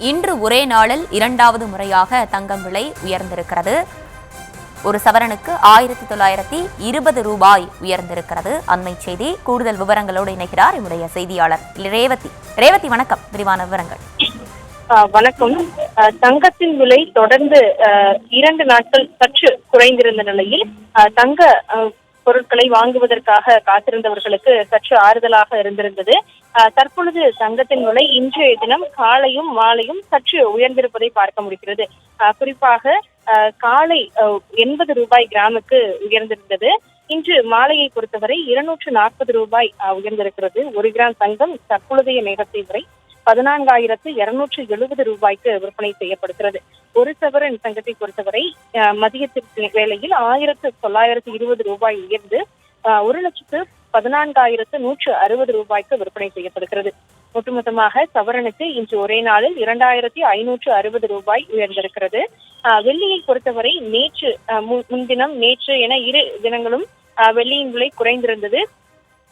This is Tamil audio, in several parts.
இன்று ஒரே நாளில் இரண்டாவது முறையாக தங்கம் விலை உயர்ந்திருக்கிறது. ஒரு சவரனுக்கு 1920 ரூபாய் உயர்ந்திருக்கிறது. அண்மை செய்தி. கூடுதல் விவரங்களோடு இணைகிறார் நம்முடைய செய்தியாளர் ரேவதி. ரேவதி, வணக்கம். விரிவான விவரங்கள். வணக்கம். தங்கத்தின் விலை தொடர்ந்து 2 நாட்கள் சற்று குறைந்திருந்த நிலையில் தங்க பொருட்களை வாங்குவதற்காக காத்திருந்தவர்களுக்கு சற்று ஆறுதலாக இருந்திருந்தது. தற்பொழுது தங்கத்தின் விலை இன்றைய தினம் காலையும் மாலையும் சற்று உயர்ந்திருப்பதை பார்க்க முடிகிறது. குறிப்பாக காலை 80 ரூபாய் கிராமுக்கு உயர்ந்திருந்தது. இன்று மாலையை பொறுத்தவரை 240 ரூபாய் உயர்ந்திருக்கிறது. 1 கிராம் தங்கம் தற்பொழுதைய நேரத்தை வரை 14,270 ரூபாய்க்கு விற்பனை செய்யப்படுகிறது. 1 சவரன் தங்கத்தை பொறுத்தவரை மதியத்திற்கு வேளையில் 1920 ரூபாய் உயர்ந்து 1,14,160 ரூபாய்க்கு விற்பனை செய்யப்படுகிறது. ஒட்டுமொத்தமாக சவரனுக்கு இன்று ஒரே நாளில் 2,560 ரூபாய் உயர்ந்திருக்கிறது. வெள்ளியை பொறுத்தவரை நேற்று முன்தினம் நேற்று என 2 தினங்களும் வெள்ளியின் விலை குறைந்திருந்தது.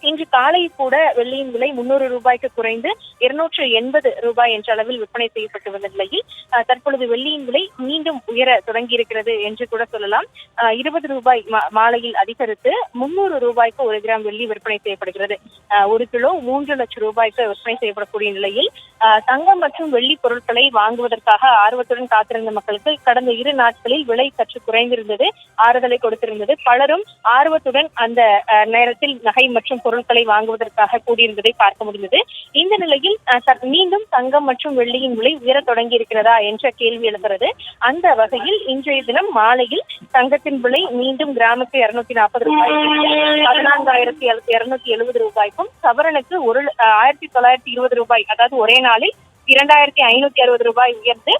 இன்று காலை கூட வெள்ளியின் விலை 300 ரூபாய்க்கு குறைந்து 280 ரூபாய் என்ற அளவில் விற்பனை செய்யப்பட்டு வந்த நிலையில் தற்பொழுது வெள்ளியின் விலை மீண்டும் உயர தொடங்கி இருக்கிறது என்று கூட சொல்லலாம். 20 ரூபாய் மாலையில் அதிகரித்து 300 ரூபாய்க்கு 1 கிராம் வெள்ளி விற்பனை செய்யப்படுகிறது. 1 கிலோ 3 லட்சம் ரூபாய்க்கு விற்பனை செய்யப்படக்கூடிய நிலையில் தங்கம் மற்றும் வெள்ளி பொருட்களை வாங்குவதற்காக ஆர்வத்துடன் காத்திருந்த மக்களுக்கு கடந்த 2 நாட்களில் விலை சற்று குறைந்திருந்தது, ஆறுதலை கொடுத்திருந்தது. பலரும் ஆர்வத்துடன் அந்த நேரத்தில் நகை மற்றும் பொருட்களை வாங்குவதற்காக கூடியிருந்ததை பார்க்க முடிந்தது. இந்த நிலையில் மீண்டும் தங்கம் மற்றும் வெள்ளியின் விலை உயர தொடங்கி இருக்கிறதா என்ற கேள்வி எழுகிறது. அந்த வகையில் இன்றைய தினம் மாலையில் தங்கத்தின் விலை மீண்டும் கிராமுக்கு 240 ரூபாய் 14,270 ரூபாய்க்கும் சவரனுக்கு 1920 ரூபாய், அதாவது ஒரே நாளில் 2,560 ரூபாய் உயர்ந்து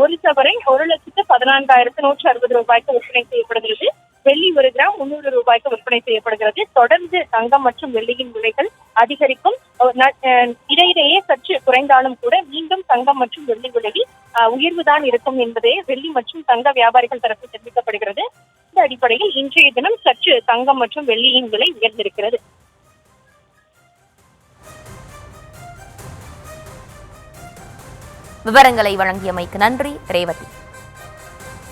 1 சவரன் 1,14,160 ரூபாய்க்கு விற்பனை செய்யப்படுகிறது. வெள்ளி 1 கிராம் 300 ரூபாய்க்கு விற்பனை செய்யப்படுகிறது. தொடர்ந்து தங்கம் மற்றும் வெள்ளியின் விலைகள் அதிகரிக்கும். இடையிடையே சற்று குறைந்தாலும் கூட மீண்டும் தங்கம் மற்றும் வெள்ளி விலையில் உயர்வுதான் இருக்கும் என்பதே வெள்ளி மற்றும் தங்க வியாபாரிகள் தரப்பில் தெரிவிக்கப்படுகிறது. இந்த அடிப்படையில் இன்றைய தினம் சற்று தங்கம் மற்றும் வெள்ளியின் விலை உயர்ந்திருக்கிறது. விவரங்களை வழங்கியமைக்கு நன்றி ரேவதி.